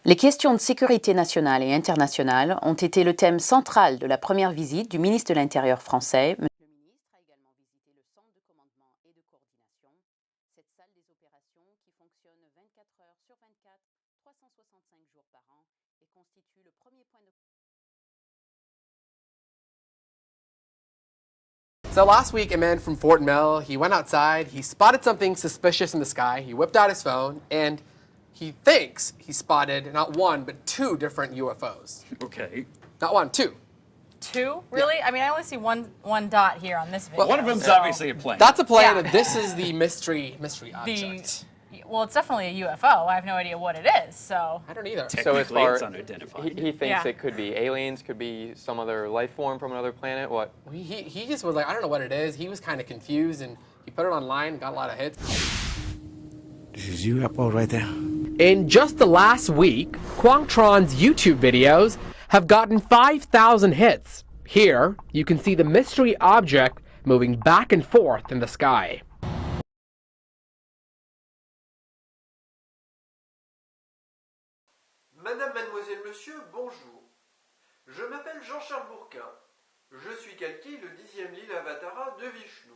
Les questions de sécurité nationale et internationale ont été le thème central de la première visite du ministre de l'Intérieur français. Le ministre a également visité le centre de commandement et de coordination, cette salle des opérations qui fonctionne 24 heures sur 24, 365 jours par an et constitue le premier point de... So last week, a man from Fort Mill, he went outside, he spotted something suspicious in the sky, he whipped out his phone, and he thinks he spotted not one, but two different UFOs. Okay. Not one, two. Two? Really? Yeah. I mean, I only see one dot here on this video. Well, one of them's so obviously a plane. That's a plane, Yeah. and this is the mystery object. Well, it's definitely a UFO. I have no idea what it is, so... I don't either. So as Technically, far it's unidentified. he thinks Yeah. it could be aliens, could be some other life form from another planet. What? He just was like, I don't know what it is. He was kind of confused, and he put it online and got a lot of hits. This is UFO right there. In just the last week, Quangtron's YouTube videos have gotten 5,000 hits. Here, you can see the mystery object moving back and forth in the sky. Madame, mademoiselle, monsieur, bonjour. Je m'appelle Jean-Charles Bourquin. Je suis Kalki, le 10e Lila Avatara de Vishnu.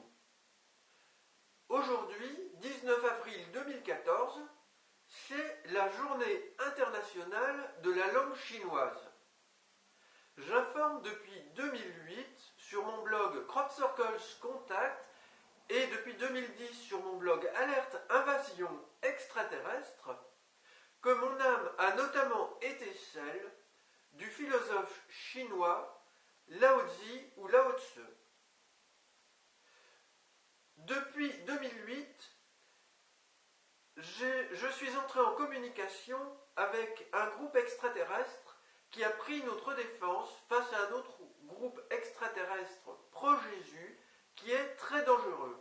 Aujourd'hui, 19 avril 2014, c'est la journée internationale de la langue chinoise. J'informe depuis 2008 sur mon blog Crop Circles Contact et depuis 2010 sur mon blog Alerte Invasion Extraterrestre que mon âme a notamment été celle du philosophe chinois Lao Tzu ou Lao Tzu. Depuis 2008, je suis entré en communication avec un groupe extraterrestre qui a pris notre défense face à un autre groupe extraterrestre pro-Jésus qui est très dangereux.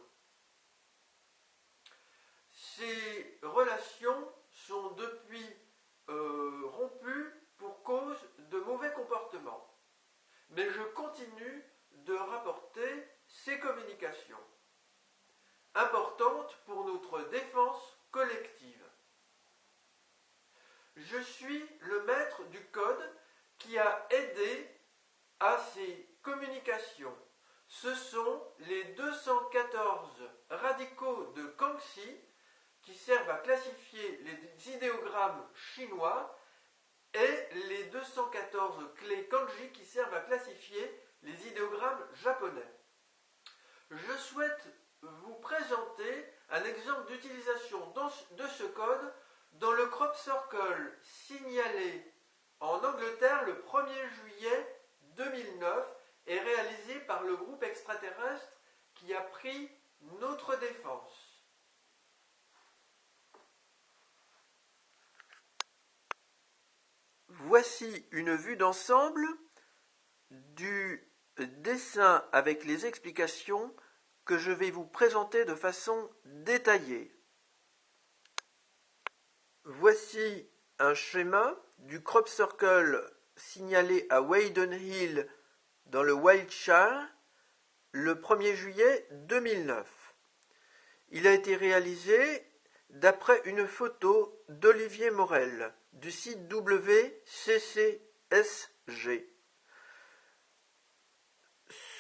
Ces relations sont depuis rompues pour cause de mauvais comportements. Mais je continue de rapporter ces communications, importantes pour notre défense collective. Je suis le maître du code qui a aidé à ces communications. Ce sont les 214 radicaux de Kangxi qui servent à classifier les idéogrammes chinois et les 214 clés kanji qui servent à classifier les idéogrammes japonais. Je souhaite vous présenter un exemple d'utilisation de ce code dans le crop circle signalé en Angleterre le 1er juillet 2009 et réalisé par le groupe extraterrestre qui a pris notre défense. Voici une vue d'ensemble du dessin avec les explications que je vais vous présenter de façon détaillée. Voici un schéma du crop circle signalé à Weydon Hill dans le Wiltshire le 1er juillet 2009. Il a été réalisé d'après une photo d'Olivier Morel du site WCCSG.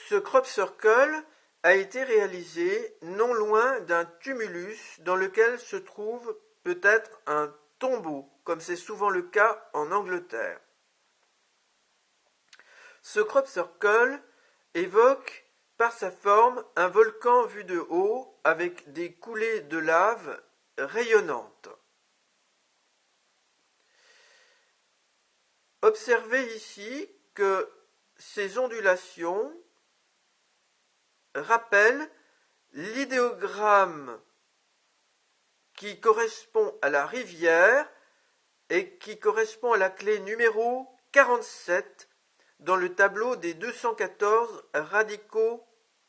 Ce crop circle a été réalisé non loin d'un tumulus dans lequel se trouve peut-être un tombeau, comme c'est souvent le cas en Angleterre. Ce crop circle évoque par sa forme un volcan vu de haut avec des coulées de lave rayonnantes. Observez ici que ces ondulations rappellent l'idéogramme qui correspond à la rivière et qui correspond à la clé numéro 47 dans le tableau des 214 radicaux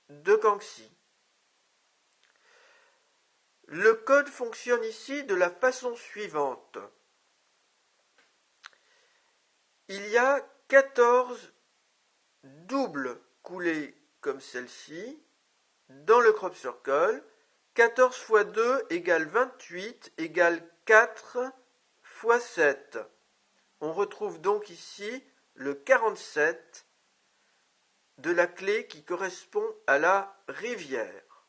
de Kangxi. Le code fonctionne ici de la façon suivante. Il y a 14 doubles coulées comme celle-ci dans le crop circle. 14 fois 2 égale 28 égale 4 fois 7. On retrouve donc ici le 47 de la clé qui correspond à la rivière.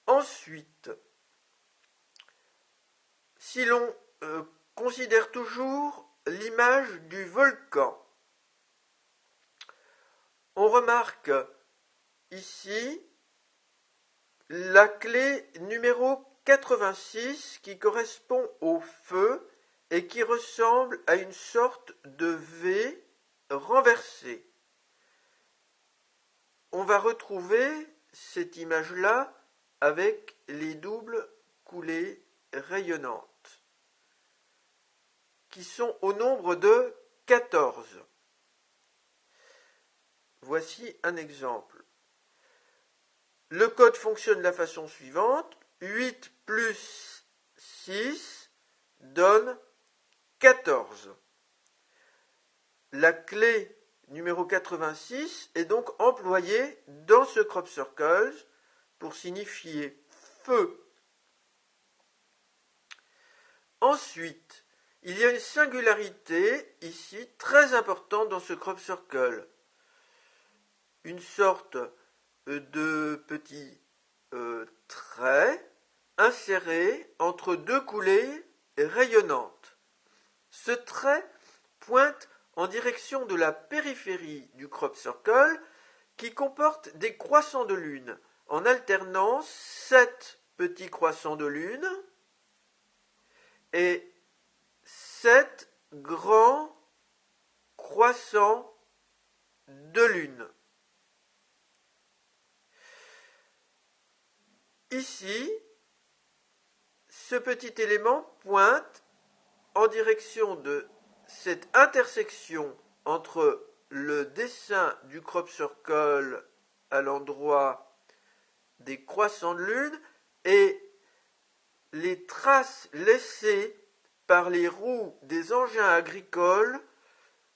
Ensuite, si l'on considère toujours l'image du volcan, on remarque ici la clé numéro 86 qui correspond au feu et qui ressemble à une sorte de V renversé. On va retrouver cette image-là avec les doubles coulées rayonnantes qui sont au nombre de 14. Voici un exemple. Le code fonctionne de la façon suivante. 8 plus 6 donne 14. La clé numéro 86 est donc employée dans ce crop circle pour signifier feu. Ensuite, il y a une singularité ici très importante dans ce crop circle. Une sorte de petit trait inséré entre deux coulées rayonnantes. Ce trait pointe en direction de la périphérie du crop circle qui comporte des croissants de lune en alternance 7 petits croissants de lune et 7 grands croissants de lune. Ici, ce petit élément pointe en direction de cette intersection entre le dessin du crop circle à l'endroit des croissants de lune et les traces laissées par les roues des engins agricoles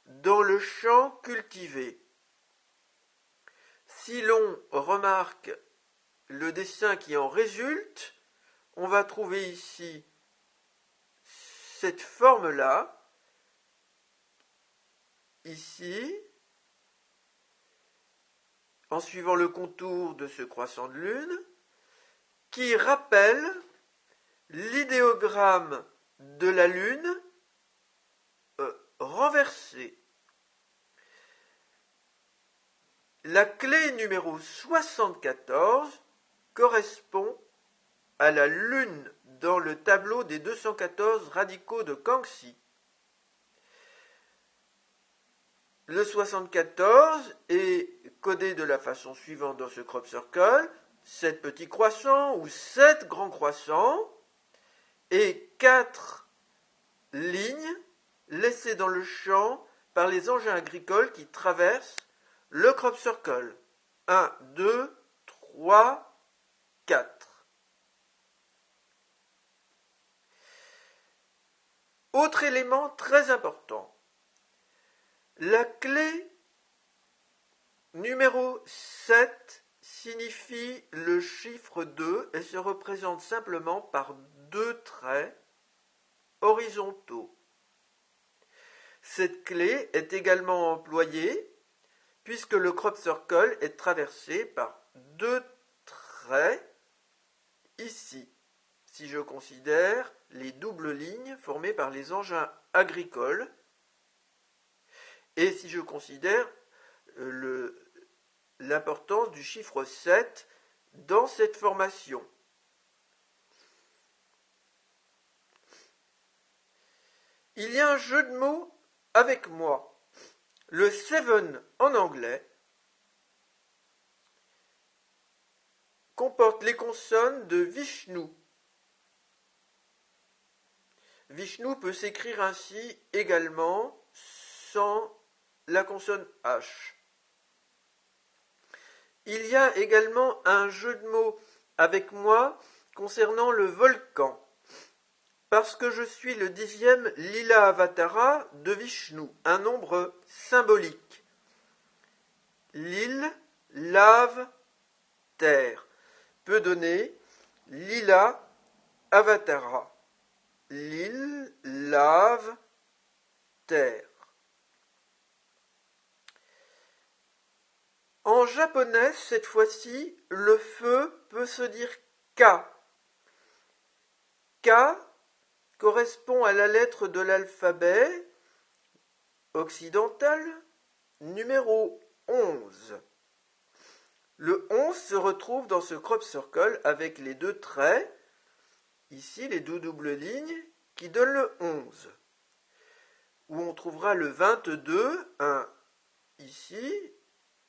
dans le champ cultivé. Si l'on remarque le dessin qui en résulte, on va trouver ici cette forme-là, ici, en suivant le contour de ce croissant de lune, qui rappelle l'idéogramme de la lune renversé. La clé numéro 74 correspond à la lune dans le tableau des 214 radicaux de Kangxi. Le 74 est codé de la façon suivante dans ce crop circle, 7 petits croissants ou 7 grands croissants et 4 lignes laissées dans le champ par les engins agricoles qui traversent le crop circle. 1, 2, 3, 4. Autre élément très important. La clé numéro 7 signifie le chiffre 2 et se représente simplement par deux traits horizontaux. Cette clé est également employée puisque le crop circle est traversé par deux traits ici, si je considère les doubles lignes formées par les engins agricoles et si je considère l'importance du chiffre 7 dans cette formation. Il y a un jeu de mots avec moi. Le 7 en anglais comporte les consonnes de Vishnu. Vishnu peut s'écrire ainsi également sans la consonne H. Il y a également un jeu de mots avec moi concernant le volcan, parce que je suis le 10e Lila Avatara de Vishnu, un nombre symbolique. L'île, lave, terre peut donner Lila Avatara. l'île, lave, terre. En japonais, cette fois-ci, le feu peut se dire ka. Ka correspond à la lettre de l'alphabet occidental numéro 11. Le 11 se retrouve dans ce crop circle avec les deux traits, ici les deux doubles lignes, qui donnent le 11. Où on trouvera le 22, 1 ici,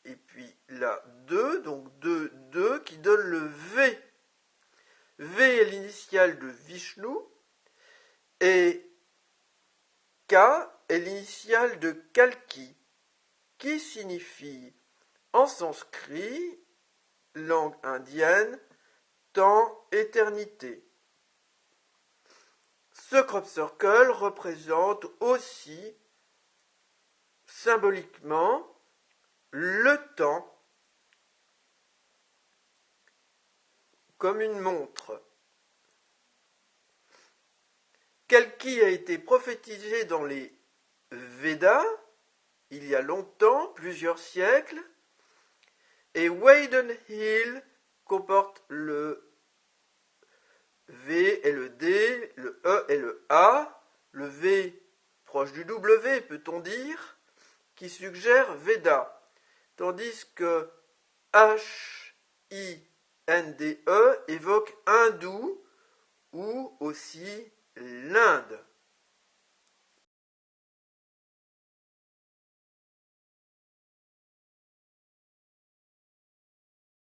et puis là 2, donc 2, 2, qui donne le V. V est l'initiale de Vishnu, et K est l'initiale de Kalki, qui signifie en sanskrit, langue indienne, temps, éternité. Ce crop circle représente aussi symboliquement le temps comme une montre. Kalki a été prophétisé dans les Védas il y a longtemps, plusieurs siècles, et Wadden Hill comporte le V et le D, le E et le A, le V proche du W, peut-on dire, qui suggère Veda, tandis que H-I-N-D-E évoque hindou ou aussi l'Inde.